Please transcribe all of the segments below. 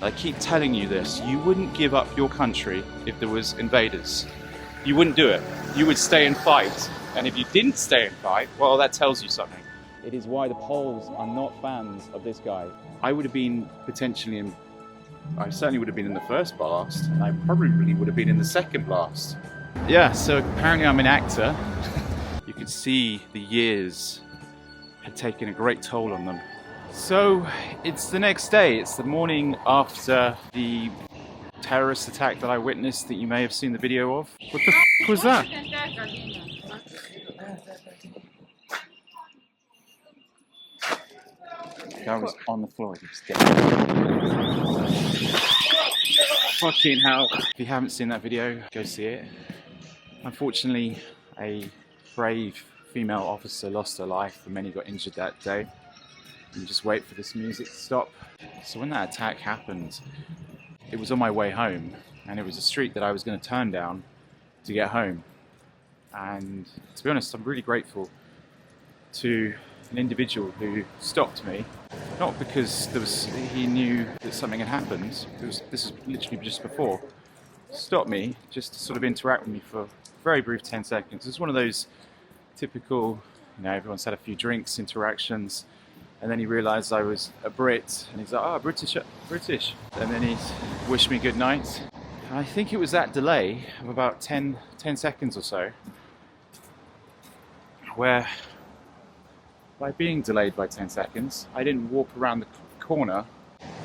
I keep telling you this, you wouldn't give up your country if there was invaders. You wouldn't do it. You would stay and fight. And if you didn't stay and fight, well, that tells you something. It is why the Poles are not fans of this guy. I would have been potentially in, I certainly would have been in the first blast, and I probably would have been in the second blast. Yeah, so apparently I'm an actor. You could see the years had taken a great toll on them. So it's the next day, it's the morning after the terrorist attack that I witnessed that you may have seen the video of. What the f was that? The guy was on the floor, he was dead. Fucking hell. If you haven't seen that video, go see it. Unfortunately, a brave female officer lost her life and many got injured that day. And just wait for this music to stop. So when that attack happened, it was on my way home, and it was a street that I was going to turn down to get home. And to be honest, I'm really grateful to an individual who stopped me, not because he knew that something had happened. This is literally just before. Stopped me just to sort of interact with me for a very brief 10 seconds. It's one of those typical, everyone's had a few drinks, interactions. And then he realised I was a Brit, and he's like, oh, British. And then he wished me good night. And I think it was that delay of about 10 seconds or so, where by being delayed by 10 seconds, I didn't walk around the corner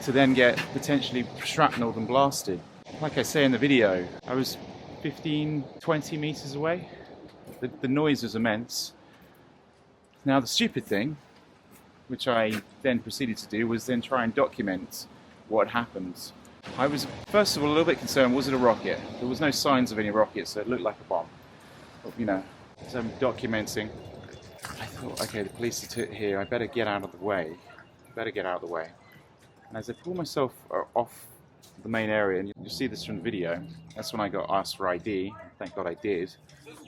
to then get potentially shrapnelled and blasted. Like I say in the video, I was 15, 20 meters away. The noise was immense. Now the stupid thing, which I then proceeded to do, was then try and document what happened. I was, first of all, a little bit concerned, was it a rocket? There was no signs of any rockets, so it looked like a bomb. But, so I'm documenting. I thought, okay, the police are here, I better get out of the way. And as I pulled myself off the main area, and you'll see this from the video, that's when I got asked for ID. Thank God I did.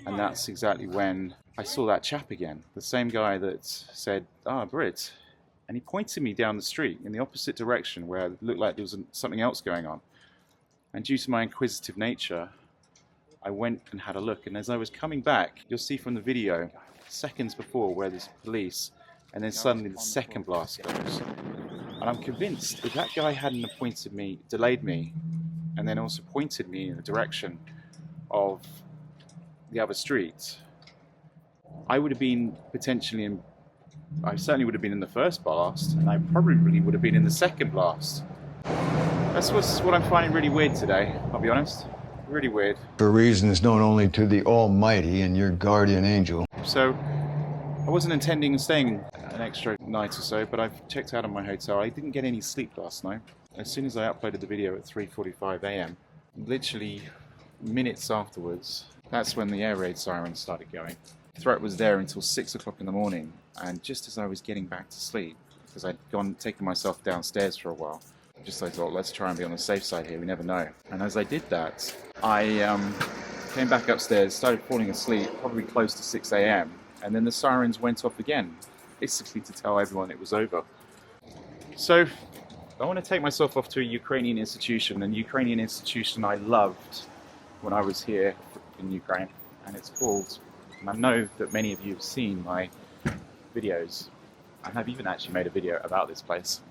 And that's exactly when I saw that chap again, the same guy that said, Brit. And he pointed me down the street in the opposite direction where it looked like there was something else going on. And due to my inquisitive nature, I went and had a look. And as I was coming back, you'll see from the video, seconds before where there's police, and then suddenly the second blast goes. And I'm convinced if that guy hadn't delayed me, and then also pointed me in the direction of the other street, I would have been potentially I certainly would have been in the first blast, and I probably would have been in the second blast. That's what I'm finding really weird today, I'll be honest. Really weird. For reasons known only to the Almighty and your guardian angel. So, I wasn't intending on staying an extra night or so, but I've checked out of my hotel. I didn't get any sleep last night. As soon as I uploaded the video at 3:45 AM, literally minutes afterwards, that's when the air raid sirens started going. The threat was there until 6 o'clock in the morning, and just as I was getting back to sleep, because I'd taken myself downstairs for a while, I thought, let's try and be on the safe side here, we never know. And as I did that, I came back upstairs, started falling asleep, probably close to 6 AM, and then the sirens went off again, basically to tell everyone it was over. So, I want to take myself off to a Ukrainian institution, and Ukrainian institution I loved when I was here in Ukraine, and it's called, and I know that many of you have seen my videos, and I've even actually made a video about this place,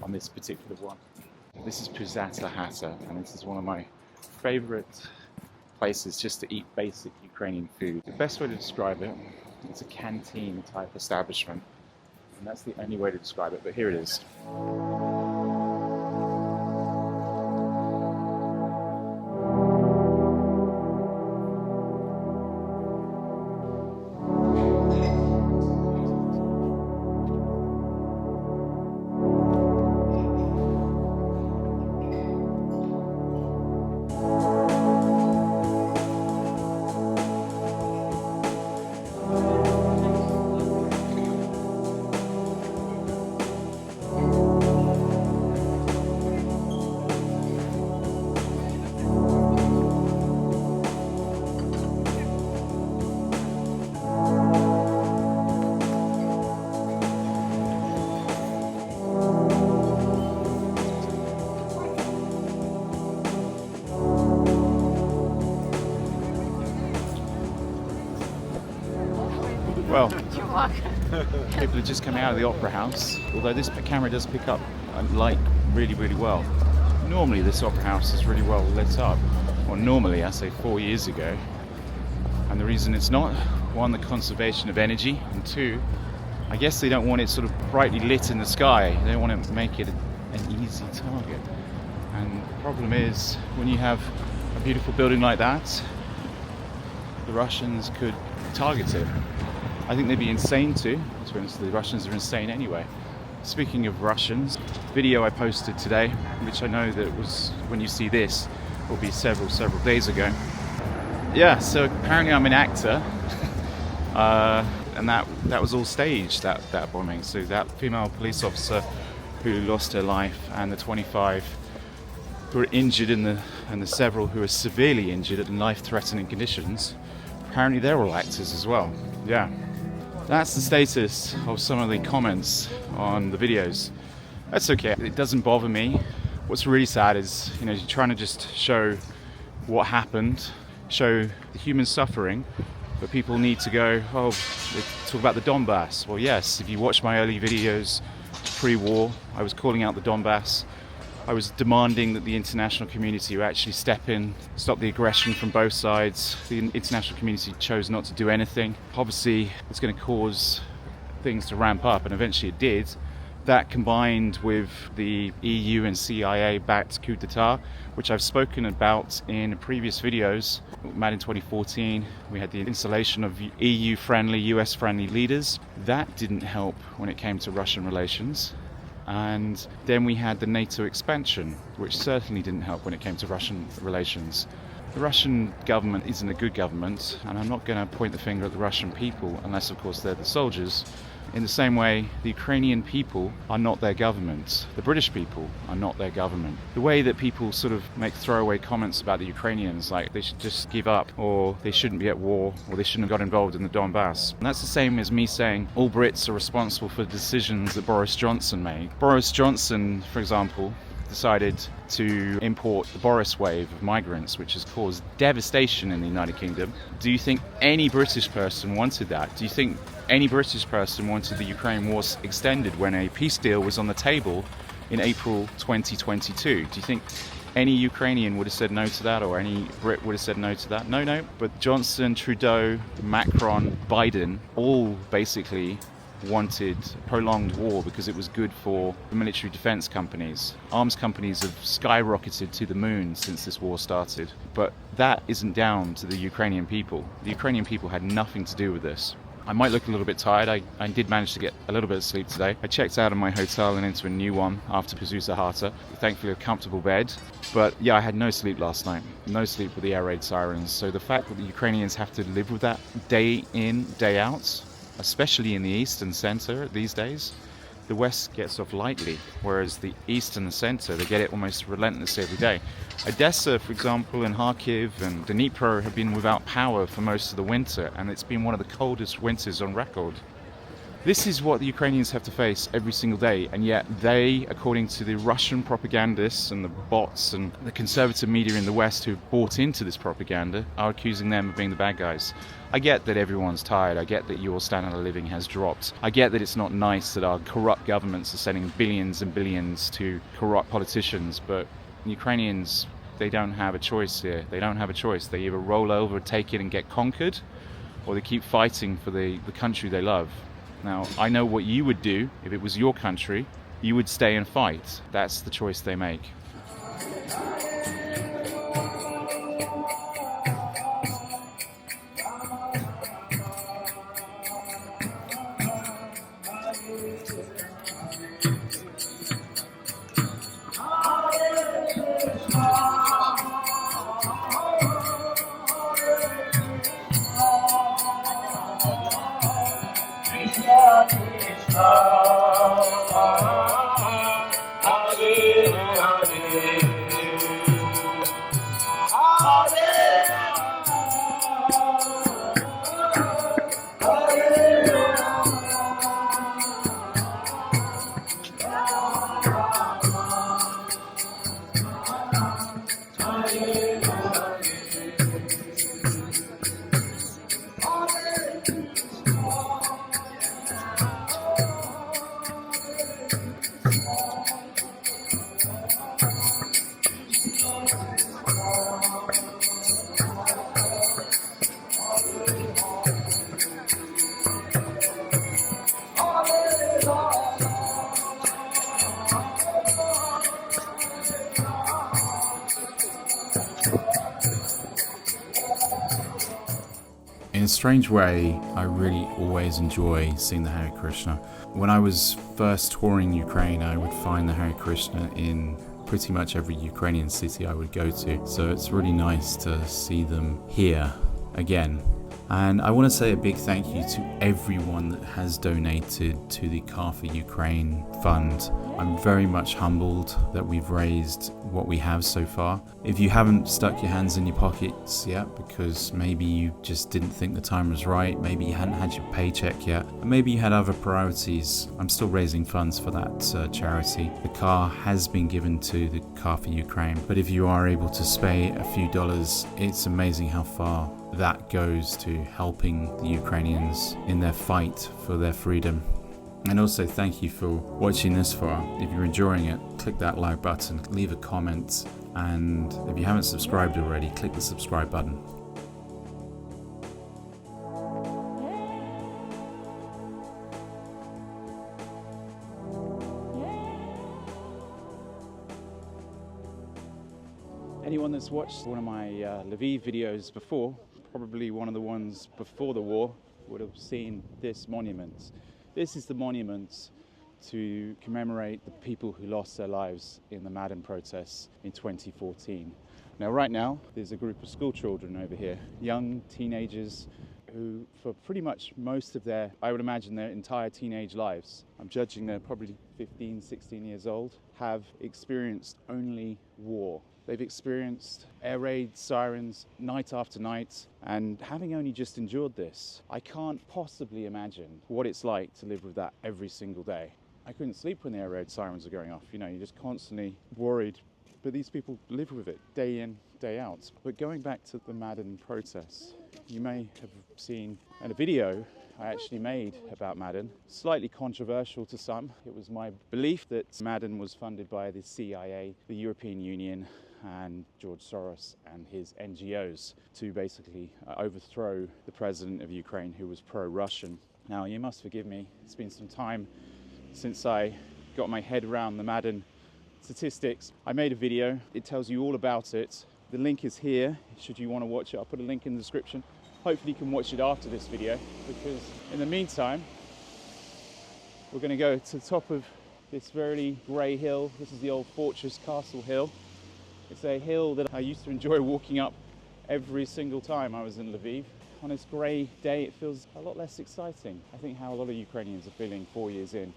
on this particular one. This is Pusata Hata, and this is one of my favorite places just to eat basic Ukrainian food. The best way to describe it, it's a canteen type establishment, and that's the only way to describe it, but here it is. Well, You're welcome. people are just coming out of the Opera House, although this camera does pick up light really, really well. Normally this Opera House is really well lit up. Well, normally, I say 4 years ago. And the reason it's not, one, the conservation of energy, and two, I guess they don't want it sort of brightly lit in the sky. They don't want to make it an easy target. And the problem is, when you have a beautiful building like that, the Russians could target it. I think they'd be insane to be honest, the Russians are insane anyway. Speaking of Russians, video I posted today, which I know that was, when you see this, will be several days ago. Yeah, so apparently I'm an actor, and that was all staged, that bombing. So that female police officer who lost her life, and the 25 who were injured, and the several who were severely injured in life-threatening conditions, apparently they're all actors as well. Yeah. That's the status of some of the comments on the videos. That's okay, it doesn't bother me. What's really sad is, you're trying to just show what happened, show the human suffering, but people need to go, oh, they talk about the Donbass. Well, yes, if you watch my early videos pre-war, I was calling out the Donbass. I was demanding that the international community would actually step in, stop the aggression from both sides. The international community chose not to do anything. Obviously, it's going to cause things to ramp up, and eventually it did. That combined with the EU and CIA-backed coup d'etat, which I've spoken about in previous videos. Maidan 2014, we had the installation of EU-friendly, US-friendly leaders. That didn't help when it came to Russian relations. And then we had the NATO expansion, which certainly didn't help when it came to Russian relations. The Russian government isn't a good government, and I'm not going to point the finger at the Russian people, unless of course they're the soldiers. In the same way, the Ukrainian people are not their government. The British people are not their government. The way that people sort of make throwaway comments about the Ukrainians, like they should just give up, or they shouldn't be at war, or they shouldn't have got involved in the Donbass. And that's the same as me saying all Brits are responsible for the decisions that Boris Johnson made. Boris Johnson, for example, decided to import the Boris wave of migrants, which has caused devastation in the United Kingdom. Do you think any British person wanted that? Do you think any British person wanted the Ukraine war extended when a peace deal was on the table in April 2022? Do you think any Ukrainian would have said no to that, or any Brit would have said no to that? No. But Johnson, Trudeau, Macron, Biden all basically wanted prolonged war because it was good for the military defense companies. Arms companies have skyrocketed to the moon since this war started, but that isn't down to the Ukrainian people. The Ukrainian people had nothing to do with this. I might look a little bit tired. I did manage to get a little bit of sleep today. I checked out of my hotel and into a new one after Pazusa Hata. Thankfully a comfortable bed. But yeah, I had no sleep last night. No sleep with the air raid sirens. So the fact that the Ukrainians have to live with that day in, day out, especially in the east and center these days, the West gets off lightly, whereas the East and the Center, they get it almost relentlessly every day. Odessa, for example, and Kharkiv and Dnipro have been without power for most of the winter, and it's been one of the coldest winters on record. This is what the Ukrainians have to face every single day, and yet they, according to the Russian propagandists and the bots and the conservative media in the West who bought into this propaganda, are accusing them of being the bad guys. I get that everyone's tired. I get that your standard of living has dropped. I get that it's not nice that our corrupt governments are sending billions and billions to corrupt politicians, but Ukrainians, they don't have a choice here. They don't have a choice. They either roll over, take it and get conquered, or they keep fighting for the country they love. Now, I know what you would do if it was your country. You would stay and fight. That's the choice they make. a strange way, I really always enjoy seeing the Hare Krishna. When I was first touring Ukraine, I would find the Hare Krishna in pretty much every Ukrainian city I would go to. So it's really nice to see them here again. And I want to say a big thank you to everyone that has donated to the Car for Ukraine fund. I'm very much humbled that we've raised what we have so far. If you haven't stuck your hands in your pockets yet because maybe you just didn't think the time was right, maybe you hadn't had your paycheck yet, and maybe you had other priorities, I'm still raising funds for that charity. The car has been given to the Car for Ukraine, but if you are able to spare a few dollars, it's amazing how far that goes to helping the Ukrainians in their fight for their freedom. And also thank you for watching this far. If you're enjoying it, click that like button, leave a comment, and if you haven't subscribed already, click the subscribe button. Anyone that's watched one of my Lviv videos before, probably one of the ones before the war, would have seen this monument. This is the monument to commemorate the people who lost their lives in the Maidan protests in 2014. Now, right now, there's a group of school children over here, young teenagers who, for pretty much most of their, I would imagine their entire teenage lives, I'm judging they're probably 15, 16 years old, have experienced only war. They've experienced air raid sirens night after night, and having only just endured this, I can't possibly imagine what it's like to live with that every single day. I couldn't sleep when the air raid sirens are going off. You know, you're just constantly worried. But these people live with it day in, day out. But going back to the Maidan protests, you may have seen in a video I actually made about Maidan, slightly controversial to some. It was my belief that Maidan was funded by the CIA, the European Union, and George Soros and his NGOs to basically overthrow the president of Ukraine, who was pro-Russian. Now, you must forgive me, it's been some time since I got my head around the Maidan statistics. I made a video, it tells you all about it. The link is here, should you want to watch it. I'll put a link in the description. Hopefully you can watch it after this video, because in the meantime, we're going to go to the top of this very grey hill. This is the old fortress Castle Hill. It's a hill that I used to enjoy walking up every single time I was in Lviv. On this grey day, it feels a lot less exciting. I think how a lot of Ukrainians are feeling 4 years in.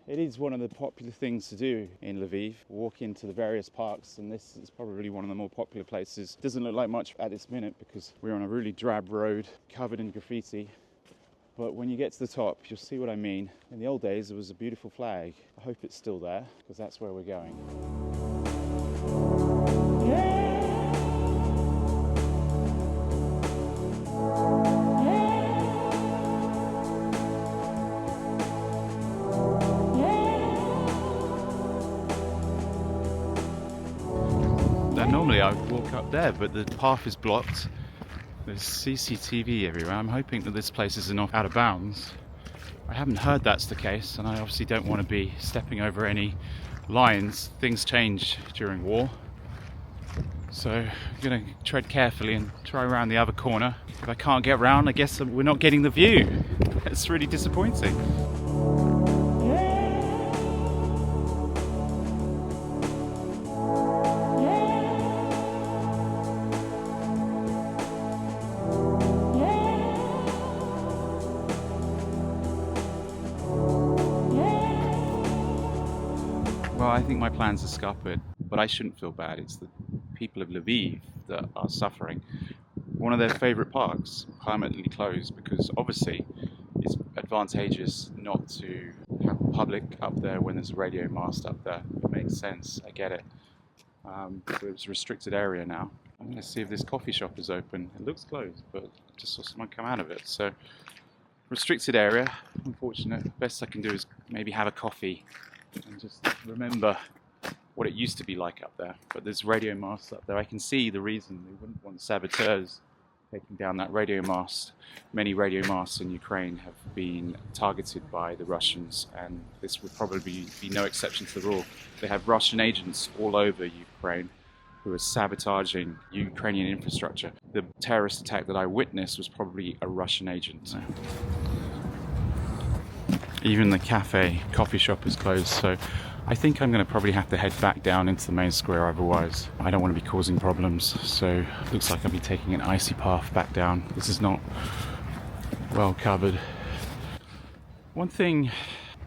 It is one of the popular things to do in Lviv, walk into the various parks, and this is probably one of the more popular places. Doesn't look like much at this minute because we're on a really drab road covered in graffiti. But when you get to the top, you'll see what I mean. In the old days, there was a beautiful flag. I hope it's still there, because that's where we're going. Now, normally I would walk up there, but the path is blocked. There's CCTV everywhere. I'm hoping that this place isn't out of bounds. I haven't heard that's the case, and I obviously don't want to be stepping over any lines. Things change during war. So I'm going to tread carefully and try around the other corner. If I can't get round, I guess we're not getting the view. That's really disappointing. Well, I think my plans are scuppered, but I shouldn't feel bad. It's the people of Lviv that are suffering. One of their favourite parks permanently closed because obviously it's advantageous not to have the public up there when there's a radio mast up there. It makes sense, I get it. But it's a restricted area now. I'm going to see if this coffee shop is open. It looks closed, but I just saw someone come out of it. So, restricted area, unfortunate. Best I can do is maybe have a coffee and just remember what it used to be like up there. But there's radio masts up there. I can see the reason they wouldn't want saboteurs taking down that radio mast. Many radio masts in Ukraine have been targeted by the Russians, and this would probably be no exception to the rule. They have Russian agents all over Ukraine, who are sabotaging Ukrainian infrastructure. The terrorist attack that I witnessed was probably a Russian agent. Even the coffee shop is closed, so I think I'm going to probably have to head back down into the main square, otherwise I don't want to be causing problems. So it looks like I'll be taking an icy path back down. This is not well covered. One thing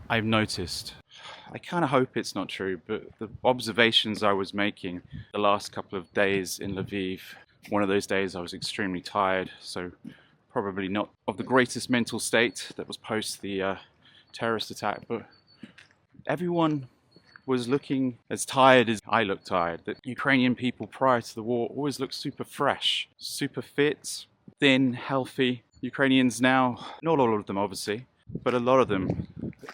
I've noticed, I kind of hope it's not true, but the observations I was making the last couple of days in Lviv, one of those days I was extremely tired, so probably not of the greatest mental state that was post the terrorist attack, but everyone was looking as tired as I looked tired. That Ukrainian people prior to the war always looked super fresh, super fit, thin, healthy. Ukrainians now, not all of them obviously, but a lot of them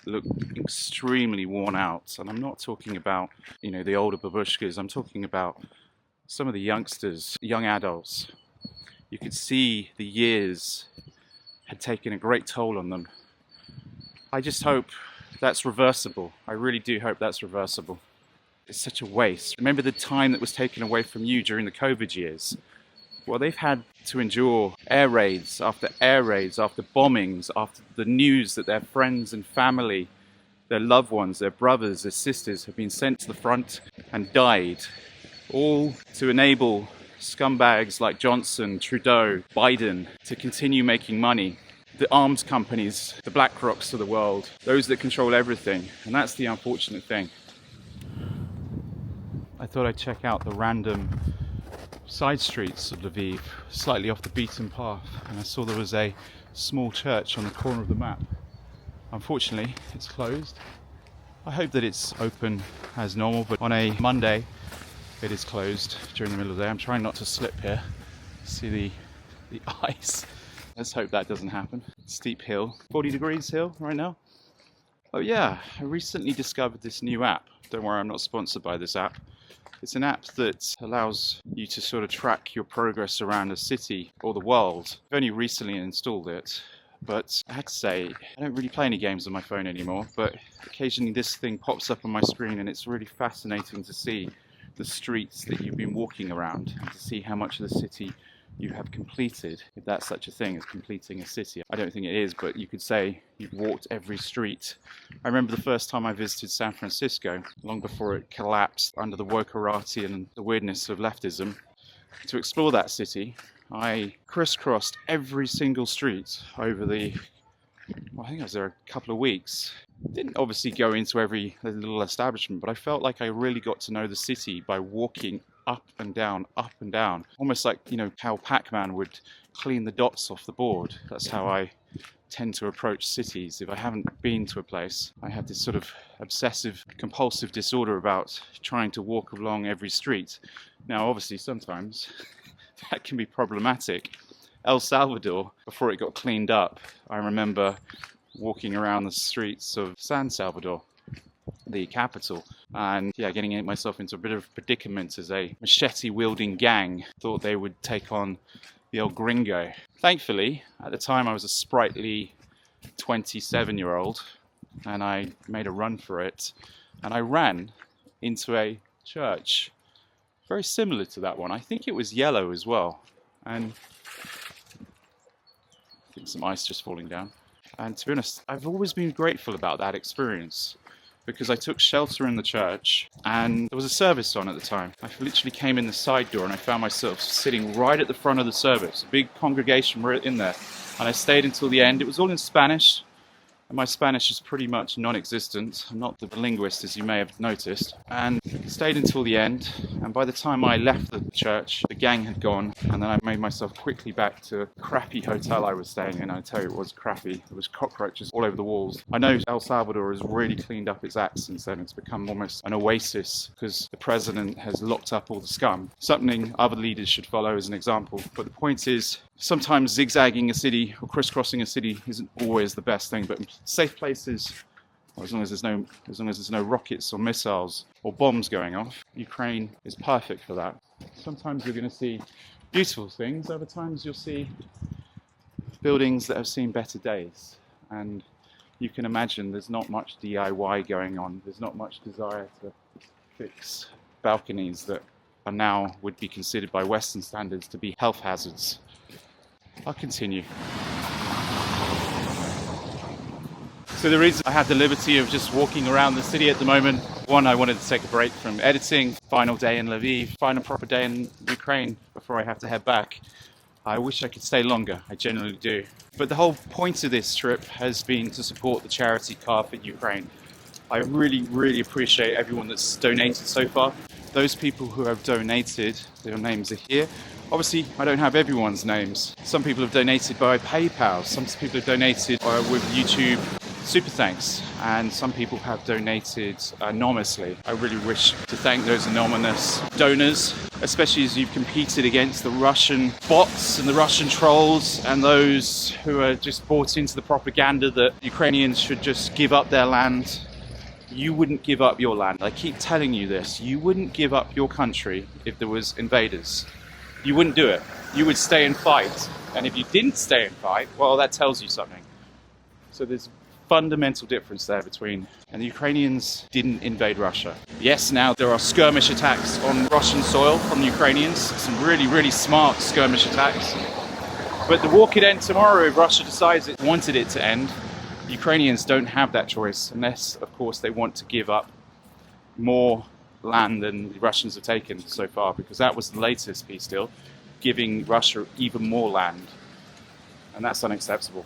look extremely worn out. And I'm not talking about, you know, the older babushkas, I'm talking about some of the youngsters, young adults. You could see the years had taken a great toll on them. I just hope that's reversible. I really do hope that's reversible. It's such a waste. Remember the time that was taken away from you during the COVID years? Well, they've had to endure air raids after bombings, after the news that their friends and family, their loved ones, their brothers, their sisters have been sent to the front and died. All to enable scumbags like Johnson, Trudeau, Biden to continue making money. The arms companies, the BlackRocks of the world, those that control everything. And that's the unfortunate thing. I thought I'd check out the random side streets of Lviv, slightly off the beaten path, and I saw there was a small church on the corner of the map. Unfortunately, it's closed. I hope that it's open as normal, but on a Monday, it is closed during the middle of the day. I'm trying not to slip here. See the ice. Let's hope that doesn't happen. Steep hill, 40 degrees hill right now. Oh yeah, I recently discovered this new app. Don't worry, I'm not sponsored by this app. It's an app that allows you to sort of track your progress around a city or the world. I've only recently installed it, but I have to say, I don't really play any games on my phone anymore, but occasionally this thing pops up on my screen and it's really fascinating to see the streets that you've been walking around and to see how much of the city you have completed, if that's such a thing as completing a city. I don't think it is, but you could say you've walked every street. I remember the first time I visited San Francisco, long before it collapsed under the wokerati and the weirdness of leftism. To explore that city, I crisscrossed every single street over I think I was there a couple of weeks. Didn't obviously go into every little establishment, but I felt like I really got to know the city by walking up and down, almost like, you know, how Pac-Man would clean the dots off the board. That's how I tend to approach cities. If I haven't been to a place, I have this sort of obsessive compulsive disorder about trying to walk along every street. Now obviously sometimes that can be problematic. El Salvador, before it got cleaned up, I remember walking around the streets of San Salvador, the capital, and yeah, getting myself into a bit of a predicament as a machete-wielding gang thought they would take on the El Gringo. Thankfully, at the time I was a sprightly 27-year-old, and I made a run for it, and I ran into a church very similar to that one. I think it was yellow as well, and I think some ice just falling down. And to be honest, I've always been grateful about that experience, because I took shelter in the church and there was a service on at the time. I literally came in the side door and I found myself sitting right at the front of the service. A big congregation were in there, and I stayed until the end. It was all in Spanish, and my Spanish is pretty much non-existent. I'm not the linguist, as you may have noticed, and stayed until the end. And by the time I left the church, the gang had gone, and then I made myself quickly back to the crappy hotel I was staying in. I tell you, it was crappy. There was cockroaches all over the walls. I know El Salvador has really cleaned up its act since then. It's become almost an oasis because the president has locked up all the scum. Something other leaders should follow as an example. But the point is, sometimes zigzagging a city or crisscrossing a city isn't always the best thing, but in safe places, well, as long as there's no rockets or missiles or bombs going off, Ukraine is perfect for that. Sometimes you're going to see beautiful things, other times you'll see buildings that have seen better days, and you can imagine there's not much DIY going on. There's not much desire to fix balconies that are now would be considered by Western standards to be health hazards. I'll continue. So the reason I have the liberty of just walking around the city at the moment, one, I wanted to take a break from editing, final day in Lviv, final proper day in Ukraine before I have to head back. I wish I could stay longer, I genuinely do. But the whole point of this trip has been to support the charity car for Ukraine. I really appreciate everyone that's donated so far. Those people who have donated, their names are here. Obviously, I don't have everyone's names. Some people have donated by PayPal, some people have donated with YouTube Super Thanks, and some people have donated anonymously. I really wish to thank those anonymous donors, especially as you've competed against the Russian bots and the Russian trolls and those who are just bought into the propaganda that Ukrainians should just give up their land. You wouldn't give up your land. I keep telling you this. You wouldn't give up your country if there was invaders. You wouldn't do it. You would stay and fight. And if you didn't stay and fight, well, that tells you something. So there's fundamental difference there between, and the Ukrainians didn't invade Russia. Yes, now there are skirmish attacks on Russian soil from the Ukrainians, some really smart skirmish attacks. But the war could end tomorrow if Russia decides it wanted it to end. Ukrainians don't have that choice unless, of course, they want to give up more land than the Russians have taken so far, because that was the latest peace deal, giving Russia even more land, and that's unacceptable.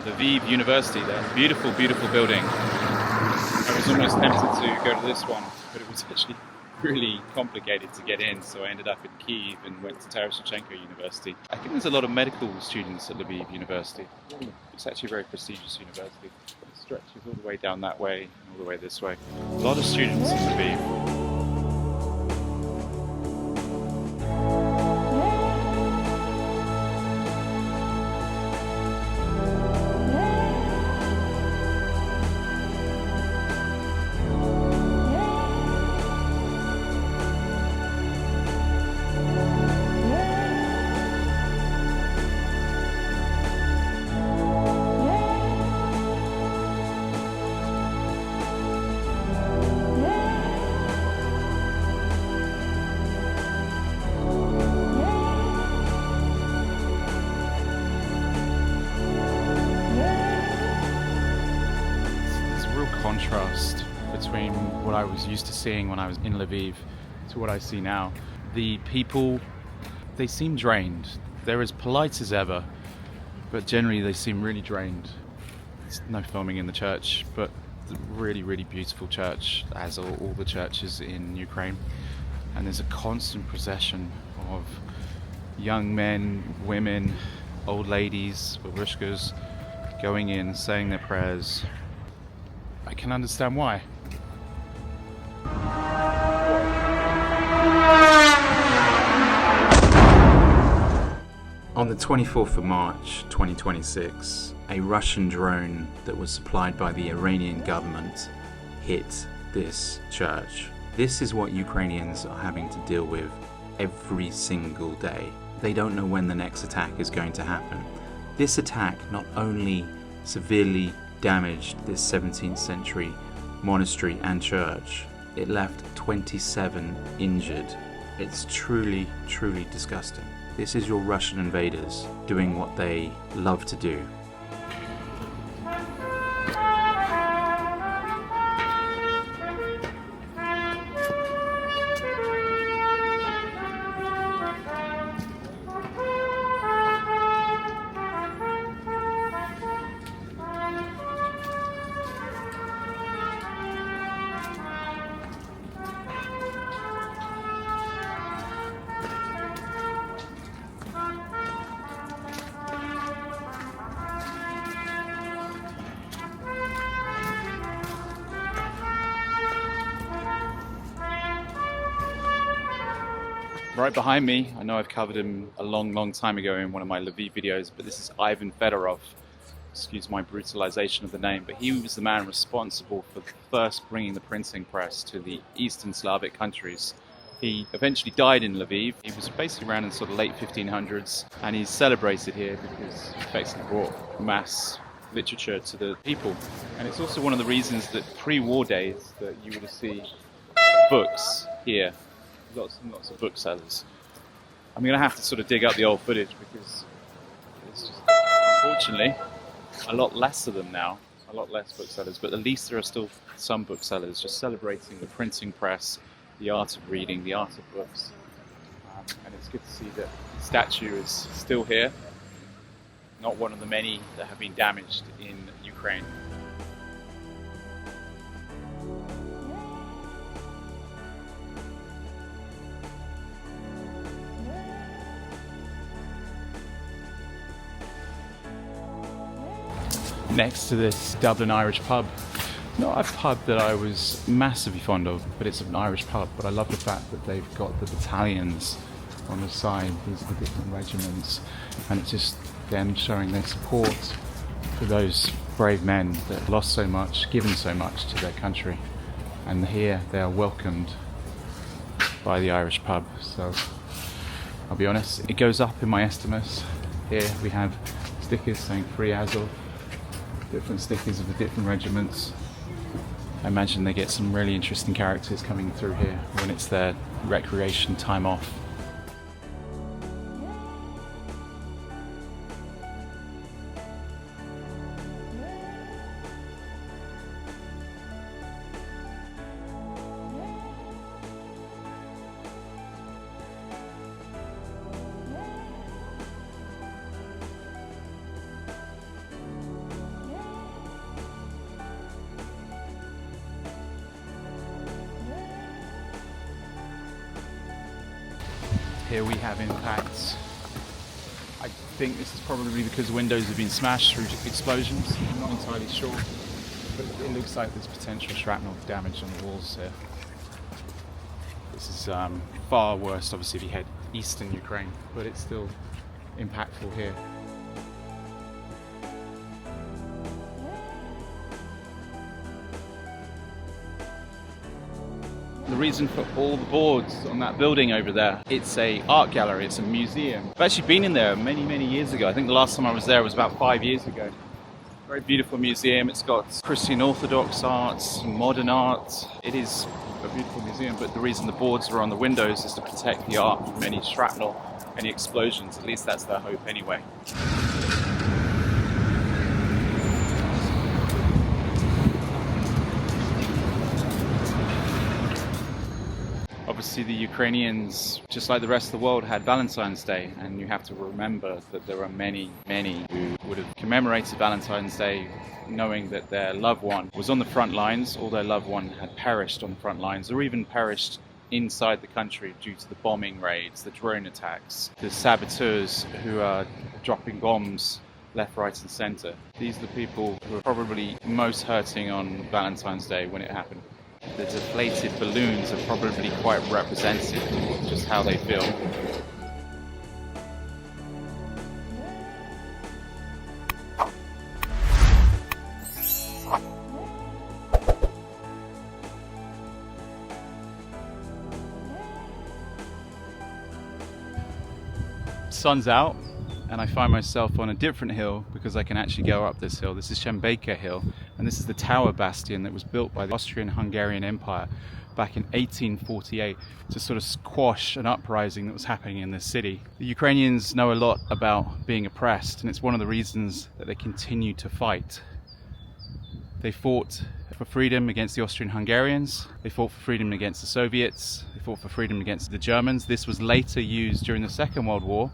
Lviv University there, beautiful building. I was almost tempted to go to this one, but it was actually really complicated to get in, so I ended up in Kyiv and went to Tarashchenko University. I think there's a lot of medical students at Lviv University. It's actually a very prestigious university. It stretches all the way down that way and all the way this way. A lot of students in Lviv. Contrast between what I was used to seeing when I was in Lviv to what I see now. The people, they seem drained. They're as polite as ever, but generally they seem really drained. There's no filming in the church, but it's a really beautiful church, as are all the churches in Ukraine. And there's a constant procession of young men, women, old ladies, babushkas, going in, saying their prayers. I can understand why. On the 24th of March 2026, a Russian drone that was supplied by the Iranian government hit this church. This is what Ukrainians are having to deal with every single day. They don't know when the next attack is going to happen. This attack not only severely damaged this 17th century monastery and church, it left 27 injured. It's truly disgusting. This is your Russian invaders doing what they love to do. Right behind me, I know I've covered him a long time ago in one of my Lviv videos, but this is Ivan Fedorov. Excuse my brutalization of the name, but he was the man responsible for first bringing the printing press to the Eastern Slavic countries. He eventually died in Lviv. He was basically around in sort of late 1500s, and he's celebrated here because he basically brought mass literature to the people. And it's also one of the reasons that pre-war days that you would see books here, lots and lots of booksellers. I'm going to have to sort of dig up the old footage because it's just, unfortunately, a lot less of them now, a lot less booksellers, but at least there are still some booksellers just celebrating the printing press, the art of reading, the art of books. And it's good to see that the statue is still here, not one of the many that have been damaged in Ukraine. Next to this Dublin Irish pub, not a pub that I was massively fond of, but it's an Irish pub. But I love the fact that they've got the battalions on the side. These are the different regiments, and it's just them showing their support for those brave men that lost so much, given so much to their country. And here they are welcomed by the Irish pub. So I'll be honest, it goes up in my estimates. Here we have stickers saying Free Azov, different stickers of the different regiments. I imagine they get some really interesting characters coming through here when it's their recreation time off. Here we have impacts. I think this is probably because windows have been smashed through explosions. I'm not entirely sure, but it looks like there's potential shrapnel damage on the walls here. This is far worse, obviously, if you head eastern Ukraine, but it's still impactful here. The reason for all the boards on that building over there, it's a art gallery, it's a museum. I've actually been in there many years ago. I think the last time I was there was about 5 years ago. Very beautiful museum. It's got Christian Orthodox art, modern art. It is a beautiful museum, but the reason the boards are on the windows is to protect the art from any shrapnel, any explosions. At least that's their hope anyway. Obviously the Ukrainians, just like the rest of the world, had Valentine's Day, and you have to remember that there are many who would have commemorated Valentine's Day knowing that their loved one was on the front lines, or their loved one had perished on the front lines, or even perished inside the country due to the bombing raids, the drone attacks, the saboteurs who are dropping bombs left, right and centre. These are the people who are probably most hurting on Valentine's Day when it happened. The deflated balloons are probably quite representative of just how they feel. Sun's out, and I find myself on a different hill because I can actually go up this hill. This is Shembeka Hill, and this is the tower bastion that was built by the Austrian-Hungarian Empire back in 1848 to sort of squash an uprising that was happening in this city. The Ukrainians know a lot about being oppressed, and it's one of the reasons that they continue to fight. They fought for freedom against the Austrian-Hungarians, they fought for freedom against the Soviets, they fought for freedom against the Germans. This was later used during the Second World War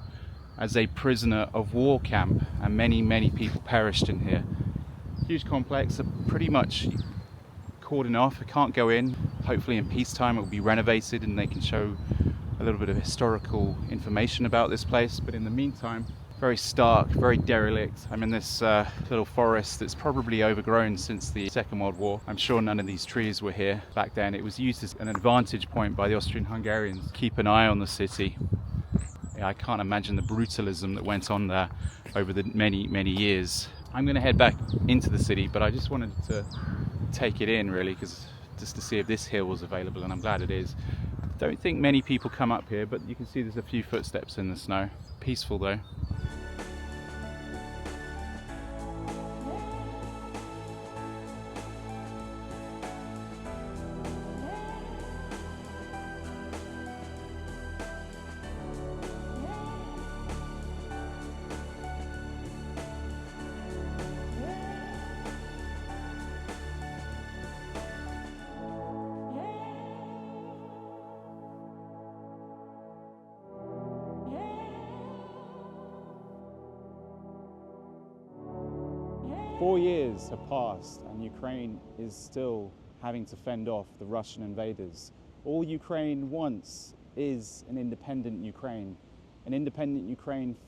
as a prisoner of war camp, and many people perished in here. Huge complex, pretty much cordoned off. I can't go in. Hopefully in peacetime it will be renovated and they can show a little bit of historical information about this place, but in the meantime, very stark, very derelict. I'm in this little forest that's probably overgrown since the Second World War. I'm sure none of these trees were here back then. It was used as an advantage point by the Austrian-Hungarians. Keep an eye on the city. I can't imagine the brutalism that went on there over the many years. I'm going to head back into the city, but I just wanted to take it in really, just to see if this hill was available, and I'm glad it is. I don't think many people come up here, but you can see there's a few footsteps in the snow. Peaceful though. 4 years have passed and Ukraine is still having to fend off the Russian invaders. All Ukraine wants is an independent Ukraine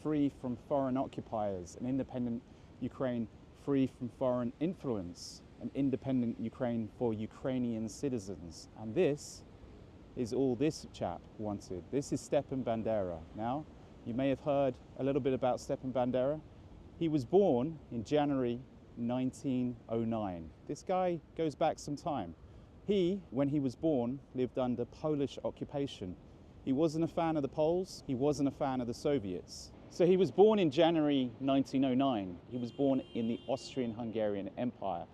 free from foreign occupiers, an independent Ukraine free from foreign influence, an independent Ukraine for Ukrainian citizens. And this is all this chap wanted. This is Stepan Bandera. Now, you may have heard a little bit about Stepan Bandera. He was born in January 1909. This guy goes back some time. He, when he was born, lived under Polish occupation. He wasn't a fan of the Poles, he wasn't a fan of the Soviets. So he was born in January 1909. He was born in the Austrian-Hungarian Empire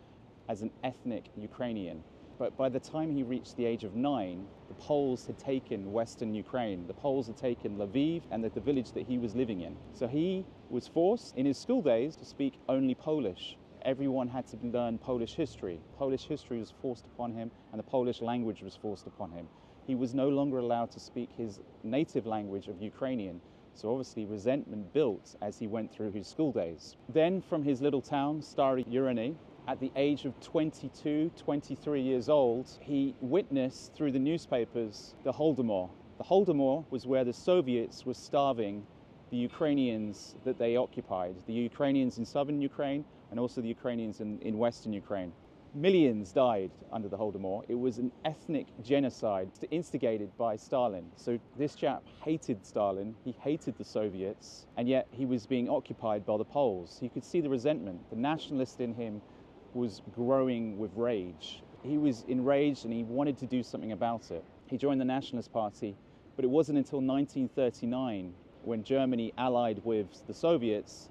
as an ethnic Ukrainian. But by the time he reached the age of 9, the Poles had taken Western Ukraine. The Poles had taken Lviv and the village that he was living in. So he was forced in his school days to speak only Polish. Everyone had to learn Polish history. Polish history was forced upon him and the Polish language was forced upon him. He was no longer allowed to speak his native language of Ukrainian. So obviously resentment built as he went through his school days. Then from his little town, Stary Urany, at the age of 22, 23 years old, he witnessed through the newspapers the Holodomor. The Holodomor was where the Soviets were starving the Ukrainians that they occupied, the Ukrainians in southern Ukraine and also the Ukrainians in western Ukraine. Millions died under the Holodomor. It was an ethnic genocide instigated by Stalin. So this chap hated Stalin, he hated the Soviets, and yet he was being occupied by the Poles. You could see the resentment. The nationalist in him was growing with rage. He was enraged and he wanted to do something about it. He joined the Nationalist Party, but it wasn't until 1939, when Germany allied with the Soviets,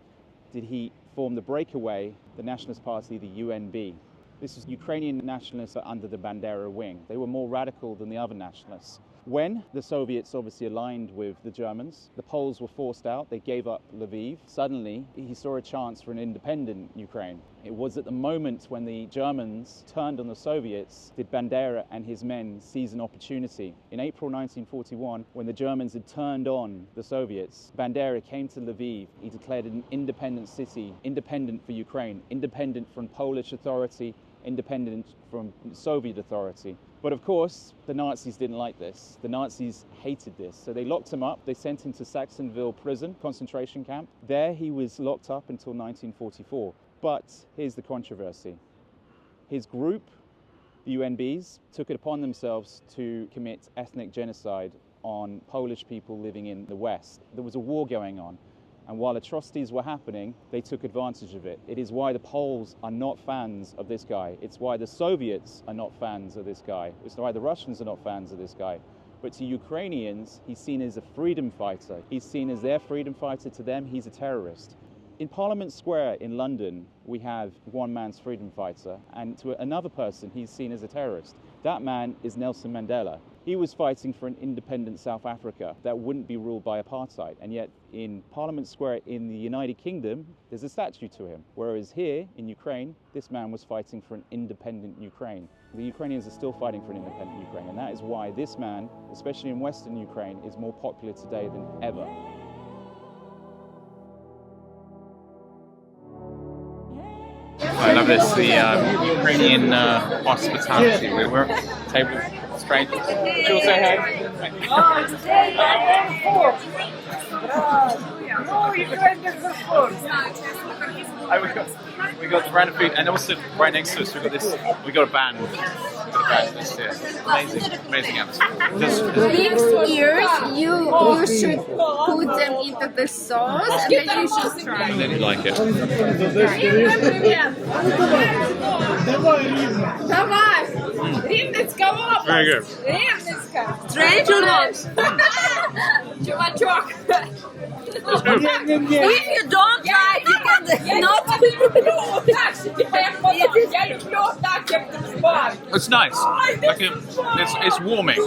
did he form the breakaway, the Nationalist Party, the UNB. This is Ukrainian nationalists under the Bandera wing. They were more radical than the other nationalists. When the Soviets obviously aligned with the Germans, the Poles were forced out, they gave up Lviv. Suddenly, he saw a chance for an independent Ukraine. It was at the moment when the Germans turned on the Soviets did Bandera and his men seize an opportunity. In April 1941, when the Germans had turned on the Soviets, Bandera came to Lviv. He declared it an independent city, independent for Ukraine, independent from Polish authority, independent from Soviet authority. But of course, the Nazis didn't like this. The Nazis hated this. So they locked him up. They sent him to Saxonville prison, concentration camp. There he was locked up until 1944. But here's the controversy. His group, the UNBs, took it upon themselves to commit ethnic genocide on Polish people living in the West. There was a war going on. And while atrocities were happening, they took advantage of it. It is why the Poles are not fans of this guy. It's why the Soviets are not fans of this guy. It's why the Russians are not fans of this guy. But to Ukrainians, he's seen as a freedom fighter. He's seen as their freedom fighter. To them, he's a terrorist. In Parliament Square in London, we have one man's freedom fighter, and to another person, he's seen as a terrorist. That man is Nelson Mandela. He was fighting for an independent South Africa that wouldn't be ruled by apartheid. And yet in Parliament Square in the United Kingdom, there's a statue to him. Whereas here in Ukraine, this man was fighting for an independent Ukraine. The Ukrainians are still fighting for an independent Ukraine. And that is why this man, especially in Western Ukraine, is more popular today than ever. I love this, the Ukrainian hospitality. We're table strangers. She'll say hi. We got the random food, and also right next to us we got a band. Amazing atmosphere. Pig's ears, you should put them into the sauce and then you should try. And then you like it. Давай! Рівненська область! Very good. Рівненська! Strange or not? Чувачок! If you don't try, you can not. It's nice. It's warming.